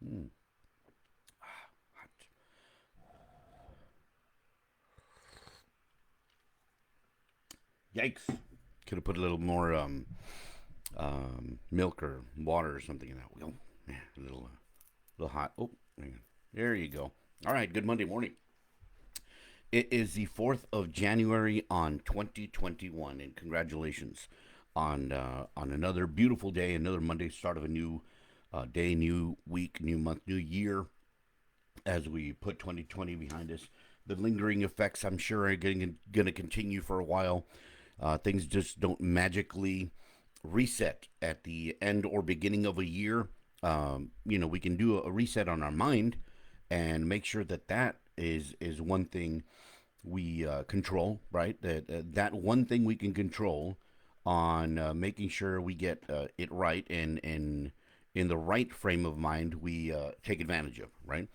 Mm. Yikes. Could have put a little more milk or water or something in that wheel. Yeah, a little hot. Oh, hang on. There you go. All right, good Monday morning. It is the 4th of January on 2021, and congratulations on another beautiful day, another Monday, start of a new day, new week, new month, new year as we put 2020 behind us. The lingering effects, I'm sure, are going to continue for a while. Things just don't magically reset at the end or beginning of a year. We can do a reset on our mind and make sure that that is one thing we control, right? That one thing we can control on making sure we get it right and in the right frame of mind we take advantage of, right?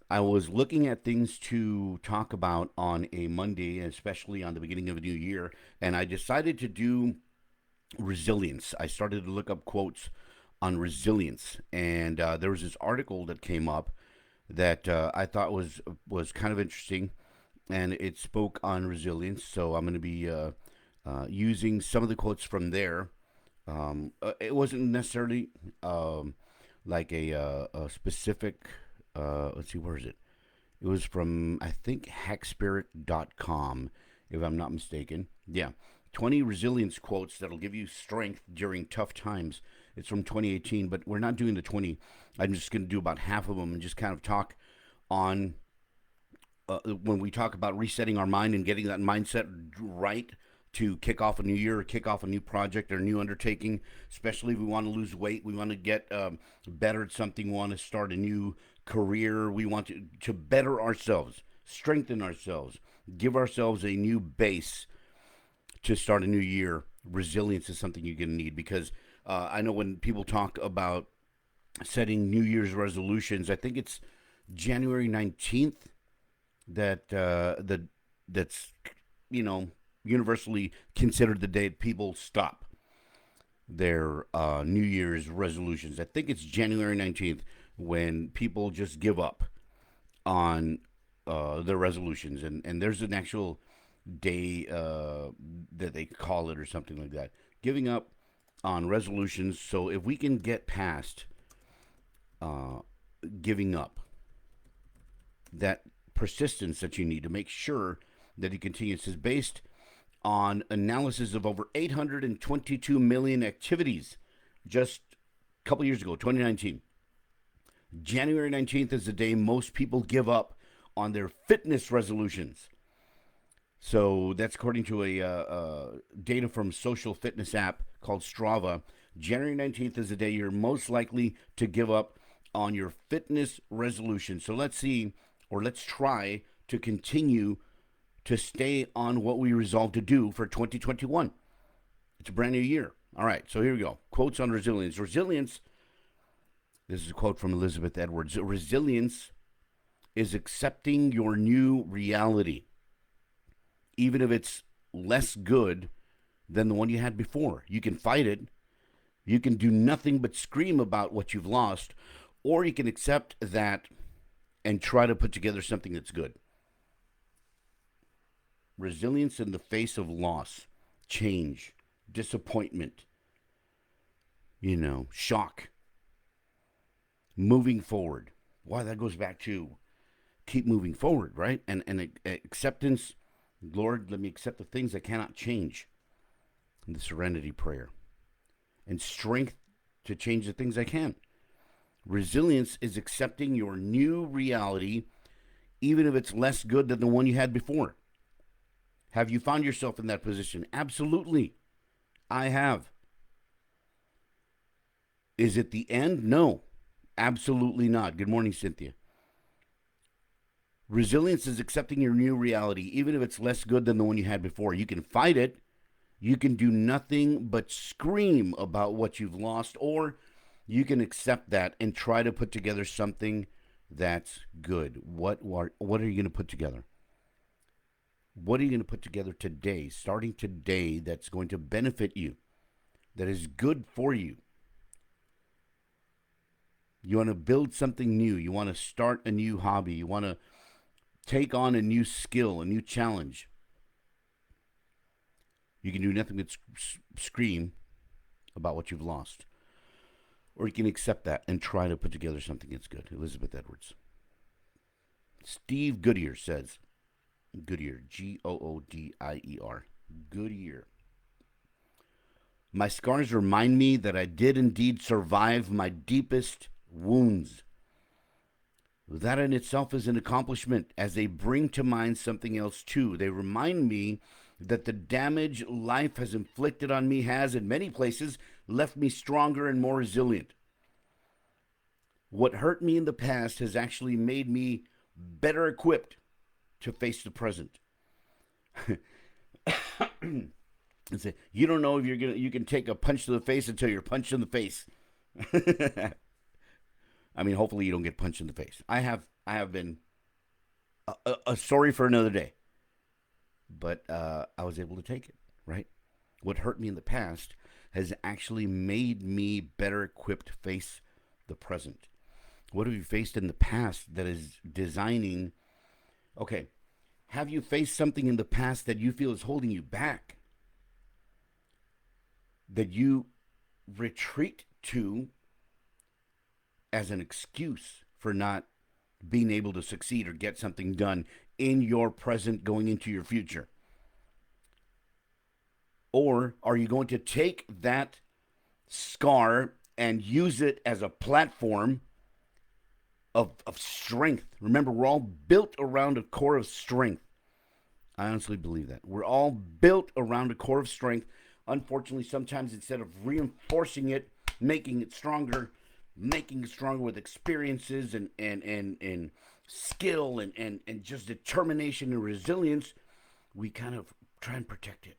I was looking at things to talk about on a Monday, especially on the beginning of a new year, and I decided to do resilience. I started to look up quotes on resilience, and there was this article that came up that I thought was kind of interesting, and it spoke on resilience. So I'm going to be using some of the quotes from there. It wasn't necessarily like a specific. Let's see, where is it? It was from, I think, hackspirit.com, if I'm not mistaken. Yeah. 20 resilience quotes that'll give you strength during tough times. It's from 2018, but we're not doing the 20. I'm just going to do about half of them and just kind of talk on when we talk about resetting our mind and getting that mindset right to kick off a new year or kick off a new project or a new undertaking, especially if we want to lose weight, we want to get better at something, we want to start a new career, we want to better ourselves, strengthen ourselves, give ourselves a new base to start a new year. Resilience is something you're going to need because I know when people talk about setting New Year's resolutions, I think it's January 19th that's you know universally considered the date people stop their New Year's resolutions. I think it's January 19th when people just give up on their resolutions, and there's an actual day that they call it or something like that. Giving up on resolutions. So if we can get past uh, giving up, that persistence that you need to make sure that he continues is based on analysis of over 822 million activities just a couple years ago, 2019. January 19th is the day most people give up on their fitness resolutions. So that's according to a data from social fitness app called Strava. January 19th is the day you're most likely to give up on your fitness resolution. So let's see, or let's try to continue to stay on what we resolved to do for 2021. It's a brand new year. All right, so here we go. Quotes on resilience. Resilience, this is a quote from Elizabeth Edwards. Resilience is accepting your new reality, even if it's less good than the one you had before. You can fight it. You can do nothing but scream about what you've lost, or you can accept that and try to put together something that's good. Resilience in the face of loss, change, disappointment, shock, moving forward. Why, that goes back to keep moving forward, right? And acceptance. Lord, let me accept the things I cannot change. And the serenity prayer. And strength to change the things I can. Resilience is accepting your new reality, even if it's less good than the one you had before. Have you found yourself in that position? Absolutely. I have. Is it the end? No, absolutely not. Good morning, Cynthia. Resilience is accepting your new reality, even if it's less good than the one you had before. You can fight it. You can do nothing but scream about what you've lost, or you can accept that and try to put together something that's good. What are you going to put together? What are you going to put together today, starting today, that's going to benefit you, that is good for you? You want to build something new. You want to start a new hobby. You want to take on a new skill, a new challenge. You can do nothing but scream about what you've lost. Or you can accept that and try to put together something that's good. Elizabeth Edwards. Steve Goodyear says, Goodyear, Goodier. Goodyear. My scars remind me that I did indeed survive my deepest wounds. That in itself is an accomplishment, as they bring to mind something else too. They remind me that the damage life has inflicted on me has, in many places, left me stronger and more resilient. What hurt me in the past has actually made me better equipped to face the present. And say, you don't know if you can take a punch to the face until you're punched in the face. I mean, hopefully you don't get punched in the face. I have been a story for another day, but I was able to take it. Right, what hurt me in the past has actually made me better equipped to face the present. What have you faced in the past that is designing? Okay, have you faced something in the past that you feel is holding you back? That you retreat to as an excuse for not being able to succeed or get something done in your present going into your future? Or are you going to take that scar and use it as a platform of strength? Remember, we're all built around a core of strength. I honestly believe that. We're all built around a core of strength. Unfortunately, sometimes instead of reinforcing it, making it stronger with experiences and skill and just determination and resilience, we kind of try and protect it.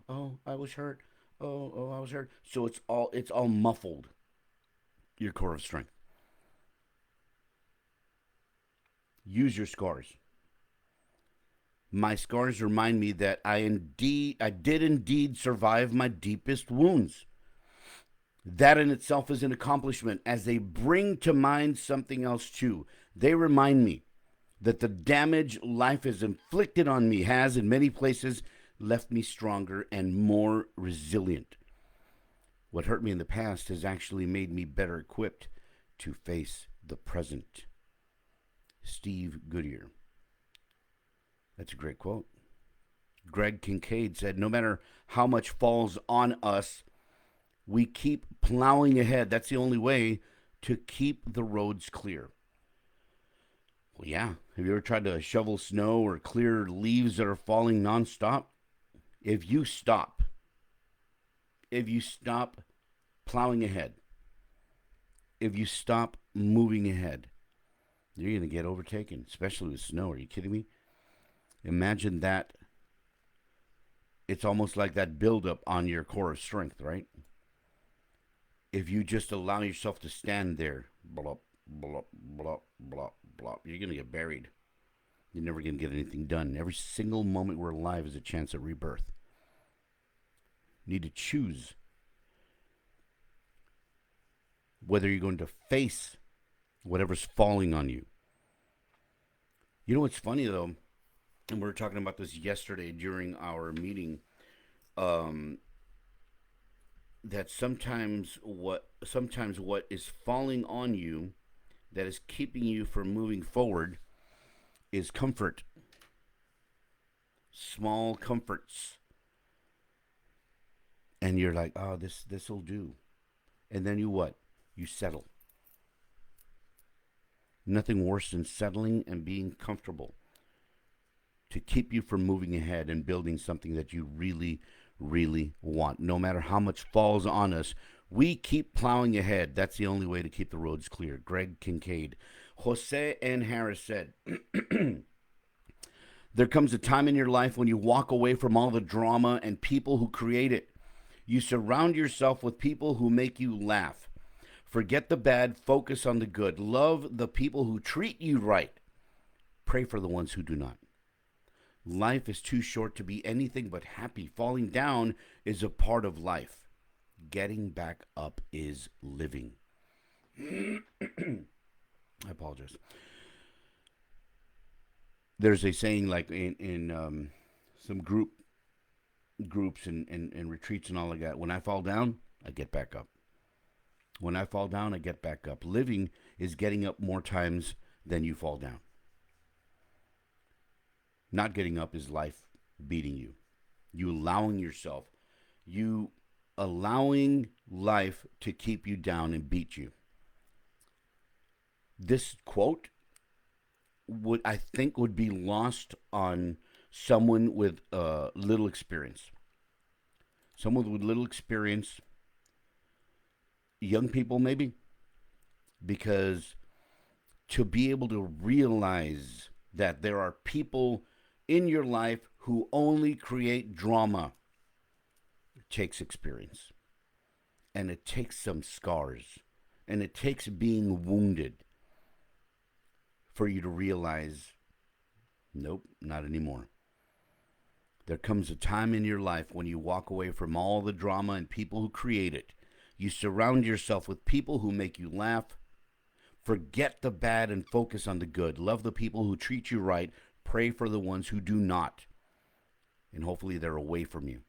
Oh, I was hurt. Oh, I was hurt. So it's all muffled. Your core of strength. Use your scars. My scars remind me that I did indeed survive my deepest wounds. That in itself is an accomplishment, as they bring to mind something else too. They remind me that the damage life has inflicted on me has, in many places, left me stronger and more resilient. What hurt me in the past has actually made me better equipped to face the present. Steve Goodyear. That's a great quote. Greg Kincaid said, no matter how much falls on us, we keep plowing ahead. That's the only way to keep the roads clear. Well, yeah. Have you ever tried to shovel snow or clear leaves that are falling nonstop? If you stop plowing ahead, if you stop moving ahead, you're going to get overtaken, especially with snow. Are you kidding me? Imagine that. It's almost like that buildup on your core of strength, right? If you just allow yourself to stand there, blop, blop, blop, blop, blop, you're going to get buried. You're never going to get anything done. Every single moment we're alive is a chance at rebirth. You need to choose whether you're going to face whatever's falling on you. You know what's funny, though? And we were talking about this yesterday during our meeting, that sometimes what is falling on you that is keeping you from moving forward is comfort. Small comforts. And you're like, oh, this will do. And then you what? You settle. Nothing worse than settling and being comfortable to keep you from moving ahead and building something that you really, really want. No matter how much falls on us, we keep plowing ahead. That's the only way to keep the roads clear. Greg Kincaid. Jose N. Harris said, there comes a time in your life when you walk away from all the drama and people who create it. You surround yourself with people who make you laugh. Forget the bad, focus on the good. Love the people who treat you right. Pray for the ones who do not. Life is too short to be anything but happy. Falling down is a part of life. Getting back up is living. I apologize. There's a saying like in some groups and retreats and all like that. When I fall down, I get back up. When I fall down, I get back up. Living is getting up more times than you fall down. Not getting up is life beating you. You allowing yourself, you allowing life to keep you down and beat you. This quote would I think would be lost on someone with little experience. Someone with little experience, young people maybe, because to be able to realize that there are people in your life who only create drama, it takes experience, and it takes some scars, and it takes being wounded for you to realize, nope, not anymore. There comes a time in your life when you walk away from all the drama and people who create it. You surround yourself with people who make you laugh. Forget the bad and focus on the good. Love the people who treat you right. Pray for the ones who do not. And hopefully they're away from you,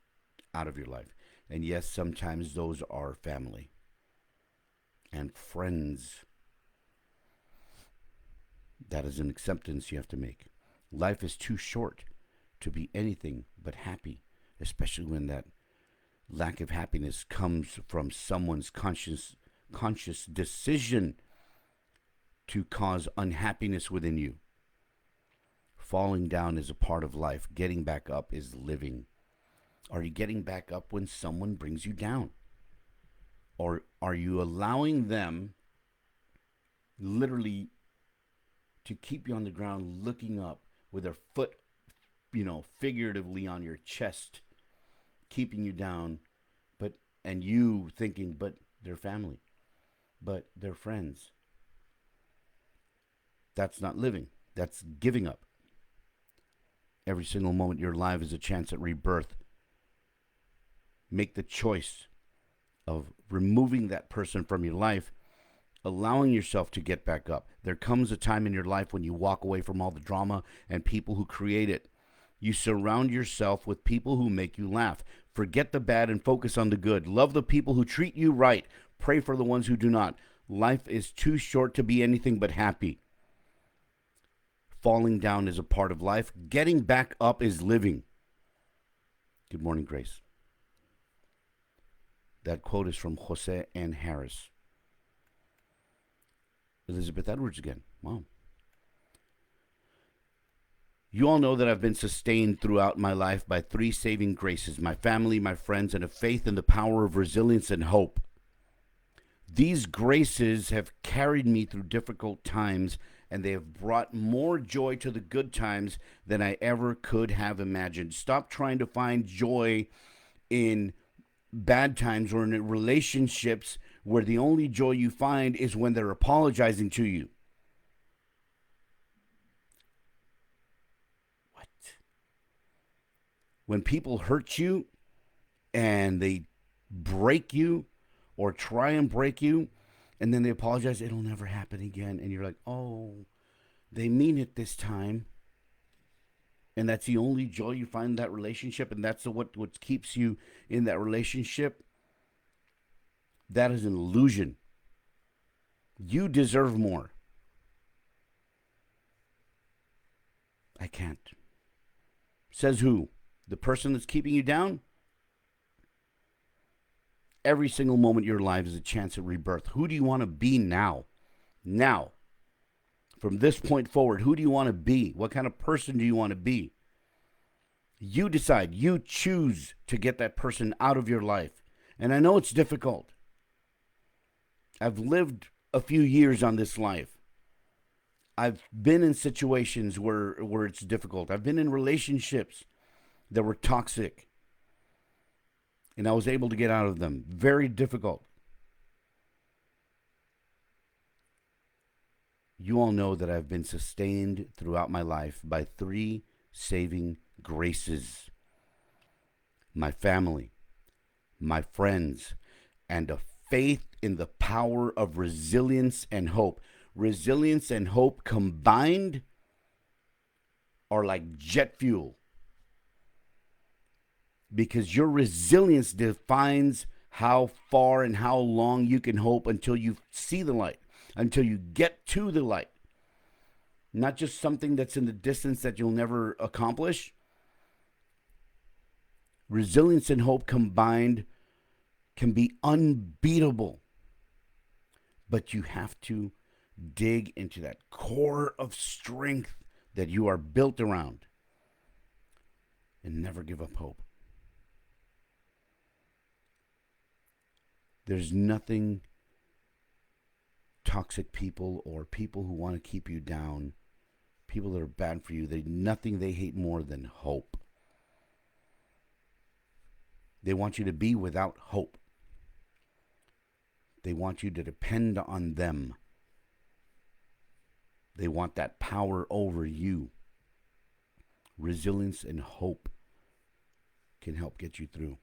out of your life. And yes, sometimes those are family and friends. That is an acceptance you have to make. Life is too short to be anything but happy, especially when that lack of happiness comes from someone's conscious decision to cause unhappiness within you. Falling down is a part of life. Getting back up is living. Are you getting back up when someone brings you down? Or are you allowing them literally to keep you on the ground looking up with their foot, figuratively on your chest, keeping you down, and you thinking, but they're family, but they're friends. That's not living. That's giving up. Every single moment you're alive is a chance at rebirth. Make the choice of removing that person from your life, allowing yourself to get back up. There comes a time in your life when you walk away from all the drama and people who create it. You surround yourself with people who make you laugh. Forget the bad and focus on the good. Love the people who treat you right. Pray for the ones who do not. Life is too short to be anything but happy. Falling down is a part of life. Getting back up is living. Good morning, Grace. That quote is from Jose N. Harris. Elizabeth Edwards again. Wow. You all know that I've been sustained throughout my life by three saving graces: my family, my friends, and a faith in the power of resilience and hope. These graces have carried me through difficult times, and they have brought more joy to the good times than I ever could have imagined. Stop trying to find joy in bad times or in relationships where the only joy you find is when they're apologizing to you. What? When people hurt you and they break you or try and break you, and then they apologize, it'll never happen again. And you're like, oh, they mean it this time. And that's the only joy you find in that relationship, and that's what keeps you in that relationship. That is an illusion. You deserve more. I can't. Says who? The person that's keeping you down? Every single moment of your life is a chance at rebirth. Who do you want to be now? Now. From this point forward, who do you want to be? What kind of person do you want to be? You decide. You choose to get that person out of your life. And I know it's difficult. I've lived a few years on this life. I've been in situations where it's difficult. I've been in relationships that were toxic, and I was able to get out of them. Very difficult. You all know that I've been sustained throughout my life by three saving graces: my family, my friends, and a faith in the power of resilience and hope. Resilience and hope combined are like jet fuel, because your resilience defines how far and how long you can hope until you see the light, until you get to the light. Not just something that's in the distance that you'll never accomplish. Resilience and hope combined can be unbeatable, but you have to dig into that core of strength that you are built around and never give up hope. There's nothing toxic people or people who want to keep you down, people that are bad for you, nothing they hate more than hope. They want you to be without hope. They want you to depend on them. They want that power over you. Resilience and hope can help get you through.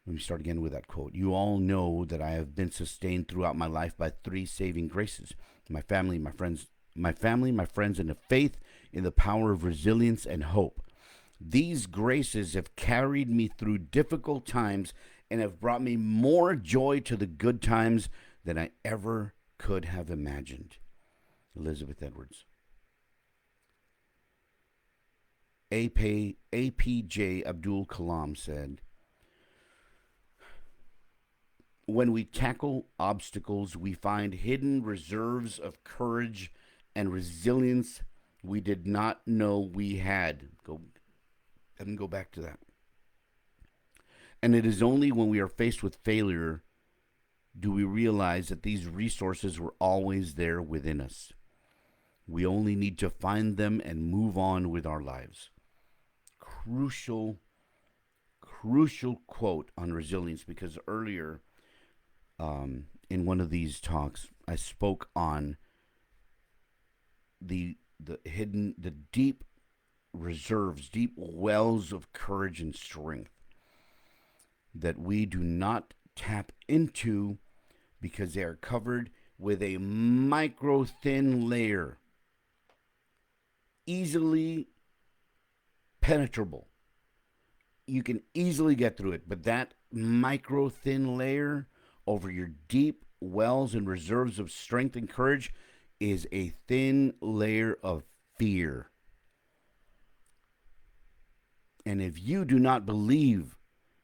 Let me start again with that quote. You all know that I have been sustained throughout my life by three saving graces: my family, my friends, and the faith in the power of resilience and hope. These graces have carried me through difficult times and have brought me more joy to the good times than I ever could have imagined. Elizabeth Edwards. APJ Abdul Kalam said, when we tackle obstacles, we find hidden reserves of courage and resilience we did not know we had. Go back to that. And it is only when we are faced with failure do we realize that these resources were always there within us. We only need to find them and move on with our lives. Crucial quote on resilience, because earlier in one of these talks, I spoke on the deep reserves, deep wells of courage and strength that we do not tap into because they are covered with a micro thin layer, easily penetrable. You can easily get through it, but that micro thin layer over your deep wells and reserves of strength and courage is a thin layer of fear. And if you do not believe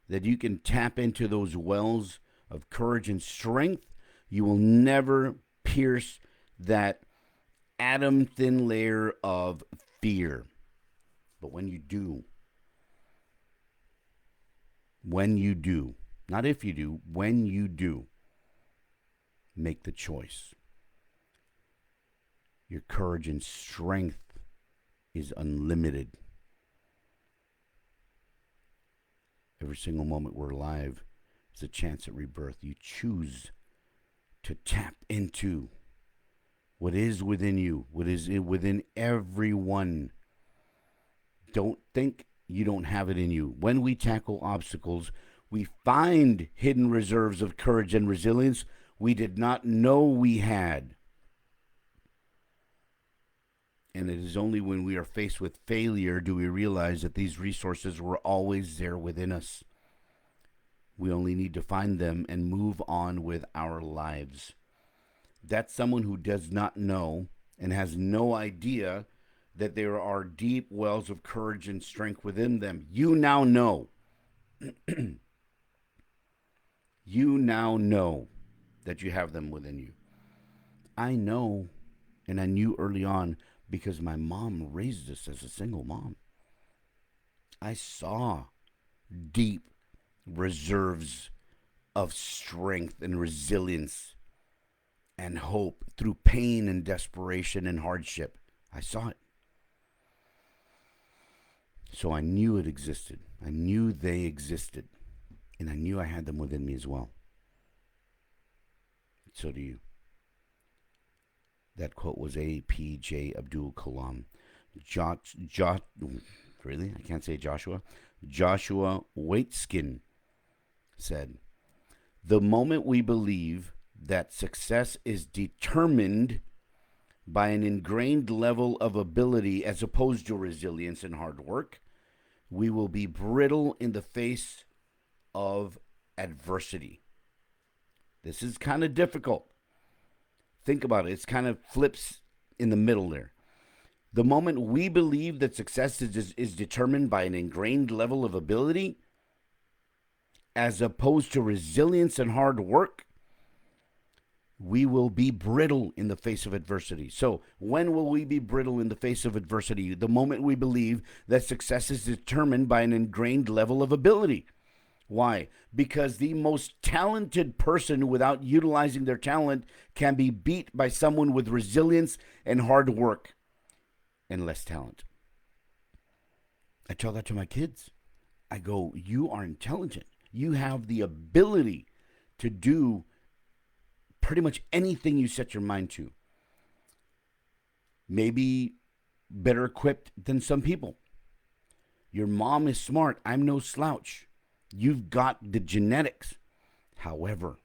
that you can tap into those wells of courage and strength, you will never pierce that atom thin layer of fear. But when you do, not if you do, when you do, make the choice. Your courage and strength is unlimited. Every single moment we're alive is a chance at rebirth. You choose to tap into what is within you, what is within everyone. Don't think you don't have it in you. When we tackle obstacles, we find hidden reserves of courage and resilience we did not know we had. And it is only when we are faced with failure do we realize that these resources were always there within us. We only need to find them and move on with our lives. That's someone who does not know and has no idea that there are deep wells of courage and strength within them. You now know. You now know that you have them within you. I know, and I knew early on, because my mom raised us as a single mom. I saw deep reserves of strength and resilience and hope through pain and desperation and hardship. I saw it. So I knew it existed. I knew they existed. And I knew I had them within me as well. So do you. That quote was APJ Abdul Kalam. Really? I can't say Joshua. Joshua Waitzkin said, The moment we believe that success is determined by an ingrained level of ability as opposed to resilience and hard work, we will be brittle in the face of adversity. This is kind of difficult. Think about it. It's kind of flips in the middle there. The moment we believe that success is determined by an ingrained level of ability as opposed to resilience and hard work, we will be brittle in the face of adversity. So, when will we be brittle in the face of adversity? The moment we believe that success is determined by an ingrained level of ability. Why? Because the most talented person without utilizing their talent can be beat by someone with resilience and hard work and less talent. I tell that to my kids. I go, you are intelligent. You have the ability to do pretty much anything you set your mind to. Maybe better equipped than some people. Your mom is smart. I'm no slouch. You've got the genetics. However,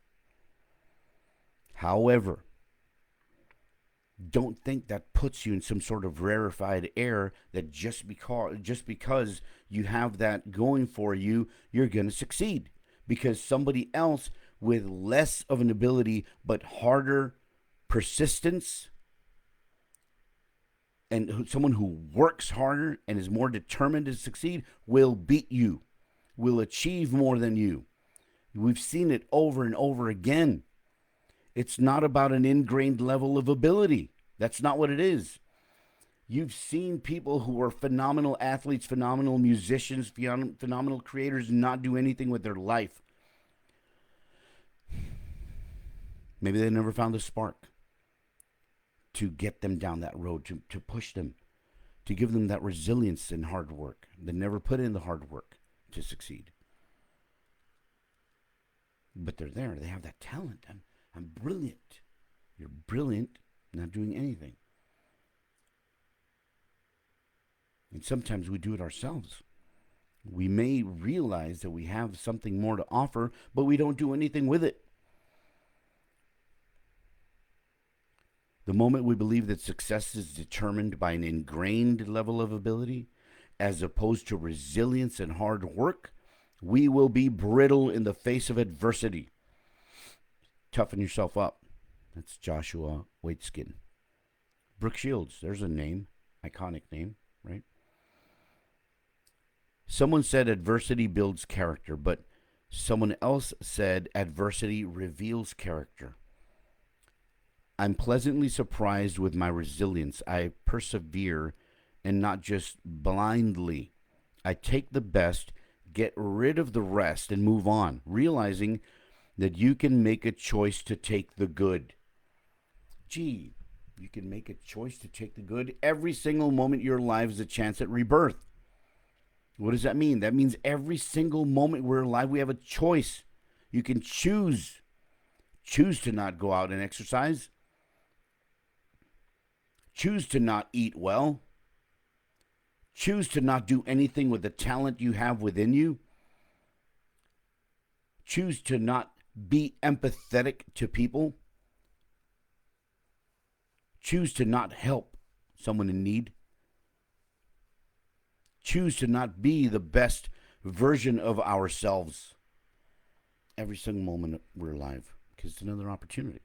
don't think that puts you in some sort of rarefied air that just because you have that going for you, you're going to succeed. Because somebody else with less of an ability but harder persistence, and someone who works harder and is more determined to succeed, will beat you, will achieve more than you. We've seen it over and over again. It's not about an ingrained level of ability. That's not what it is. You've seen people who are phenomenal athletes, phenomenal musicians, phenomenal creators not do anything with their life. Maybe they never found the spark to get them down that road, to push them, to give them that resilience and hard work. They never put in the hard work to succeed. But they're there. They have that talent. I'm brilliant. You're brilliant, not doing anything. And sometimes we do it ourselves. We may realize that we have something more to offer, but we don't do anything with it. The moment we believe that success is determined by an ingrained level of ability, as opposed to resilience and hard work, we will be brittle in the face of adversity. Toughen yourself up. That's Joshua Waitzkin. Brooke Shields, there's a name, iconic name, right? Someone said adversity builds character, but someone else said adversity reveals character. I'm pleasantly surprised with my resilience. I persevere and not just blindly. I take the best, get rid of the rest, and move on, realizing that you can make a choice to take the good. Gee, you can make a choice to take the good. Every single moment of your life is a chance at rebirth. What does that mean? That means every single moment we're alive, we have a choice. You can choose. Choose to not go out and exercise. Choose to not eat well. Choose to not do anything with the talent you have within you. Choose to not be empathetic to people. Choose to not help someone in need. Choose to not be the best version of ourselves every single moment we're alive, because it's another opportunity.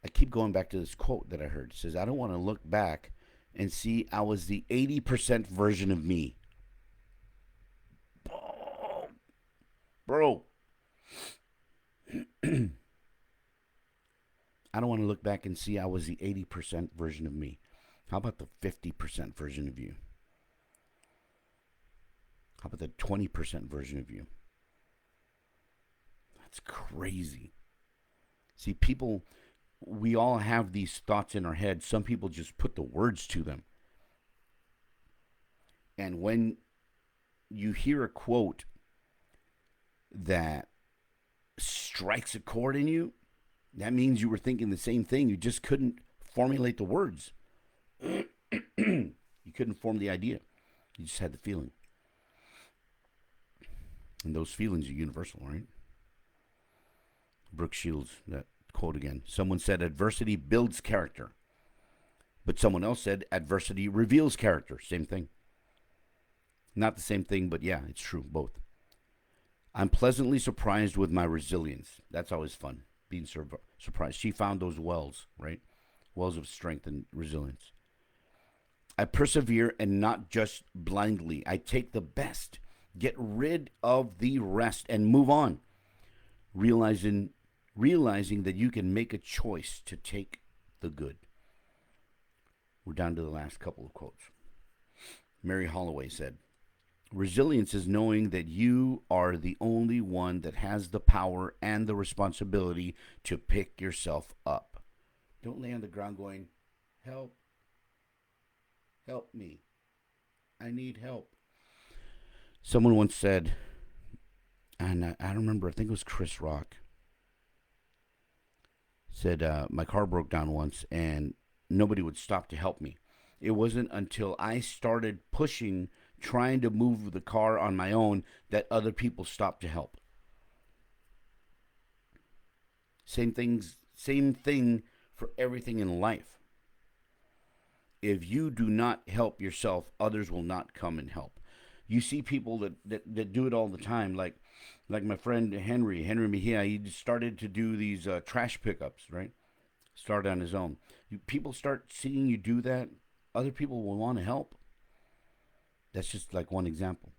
I keep going back to this quote that I heard. It says, I don't want to look back and see I was the 80% version of me. Bro. I don't want to look back and see I was the 80% version of me. How about the 50% version of you? How about the 20% version of you? That's crazy. See, people, we all have these thoughts in our head. Some people just put the words to them. And when you hear a quote that strikes a chord in you, that means you were thinking the same thing. You just couldn't formulate the words. You couldn't form the idea. You just had the feeling. And those feelings are universal, right? Brooke Shields, that quote again. Someone said adversity builds character. But someone else said adversity reveals character. Same thing. Not the same thing, but yeah, it's true, both. I'm pleasantly surprised with my resilience. That's always fun, being surprised. She found those wells, right? Wells of strength and resilience. I persevere and not just blindly. I take the best, get rid of the rest, and move on. Realizing that you can make a choice to take the good. We're down to the last couple of quotes. Mary Holloway said, resilience is knowing that you are the only one that has the power and the responsibility to pick yourself up. Don't lay on the ground going, help, help me. I need help. Someone once said, and I don't remember, I think it was Chris Rock, said, my car broke down once and nobody would stop to help me. It wasn't until I started pushing, trying to move the car on my own, that other people stopped to help. Same thing for everything in life. If you do not help yourself, others will not come and help. You see people that do it all the time, like my friend Henry Mejia. He started to do these trash pickups, right? Started on his own. People start seeing you do that, other people will want to help. That's just like one example.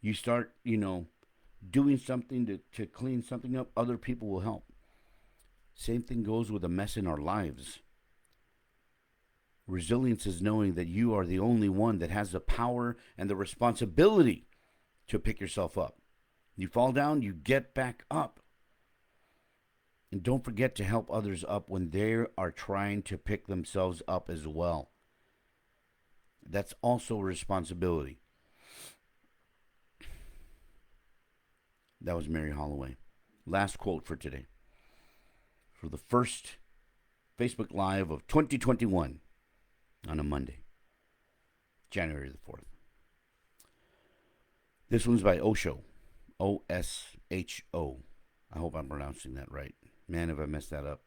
You start, doing something to clean something up, other people will help. Same thing goes with a mess in our lives. Resilience is knowing that you are the only one that has the power and the responsibility to pick yourself up. You fall down, you get back up. And don't forget to help others up when they are trying to pick themselves up as well. That's also a responsibility. That was Mary Holloway. Last quote for today. For the first Facebook Live of 2021 on a Monday, January the 4th. This one's by Osho. O-S-H-O. I hope I'm pronouncing that right. Man, if I messed that up.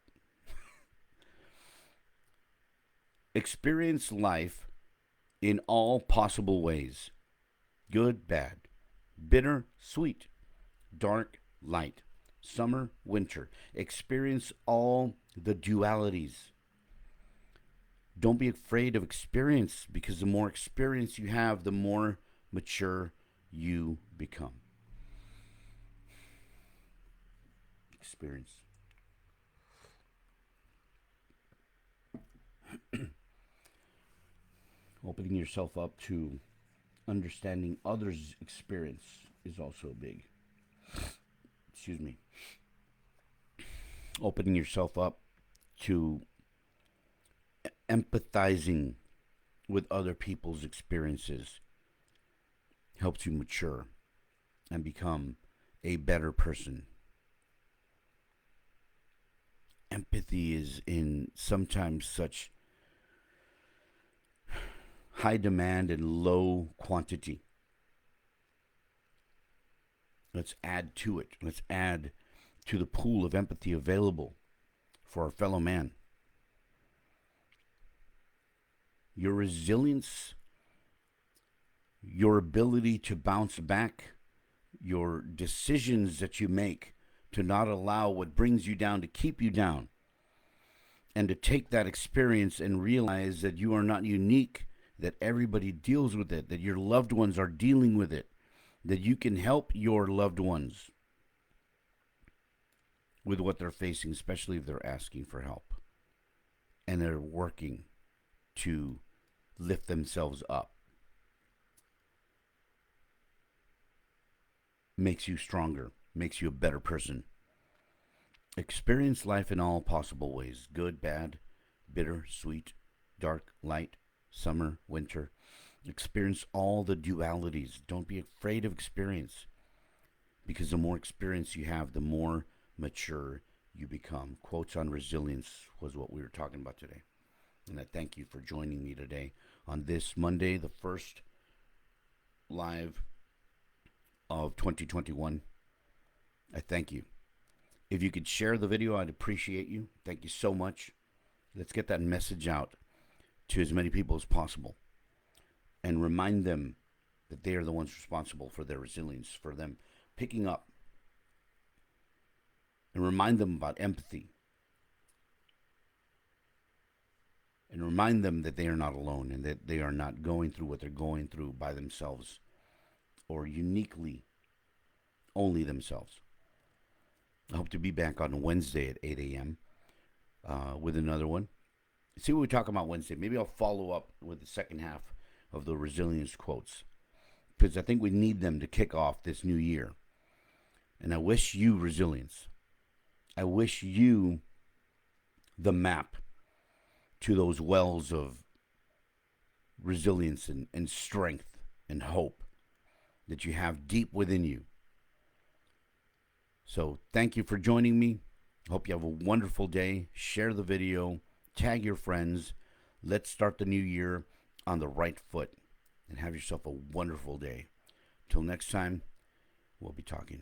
Experience life in all possible ways. Good, bad. Bitter, sweet. Dark, light. Summer, winter. Experience all the dualities. Don't be afraid of experience, because the more experience you have, the more mature you become. Experience. Opening yourself up to understanding others' experience is also big. Excuse me. Opening yourself up to empathizing with other people's experiences helps you mature and become a better person. Empathy is in sometimes such high demand and low quantity. Let's add to it. Let's add to the pool of empathy available for our fellow man. Your resilience, your ability to bounce back, your decisions that you make to not allow what brings you down to keep you down, and to take that experience and realize that you are not unique, that everybody deals with it, that your loved ones are dealing with it, that you can help your loved ones with what they're facing, especially if they're asking for help and they're working to lift themselves up. Makes you stronger, makes you a better person. Experience life in all possible ways. Good, bad, bitter, sweet, dark, light, summer, winter. Experience all the dualities. Don't be afraid of experience, because the more experience you have, the more mature you become. Quotes on resilience was what we were talking about today. And I thank you for joining me today on this Monday, the first live of 2021. I thank you. If you could share the video, I'd appreciate you. Thank you so much. Let's get that message out to as many people as possible and remind them that they are the ones responsible for their resilience, for them picking up, and remind them about empathy, and remind them that they are not alone and that they are not going through what they're going through by themselves or uniquely only themselves. I hope to be back on Wednesday at 8 a.m. With another one. See what we talk about Wednesday. Maybe I'll follow up with the second half of the resilience quotes because I think we need them to kick off this new year. And I wish you resilience. I wish you the map to those wells of resilience and strength and hope that you have deep within you. So thank you for joining me. Hope you have a wonderful day. Share the video. Tag your friends. Let's start the new year on the right foot and have yourself a wonderful day. Till next time, we'll be talking.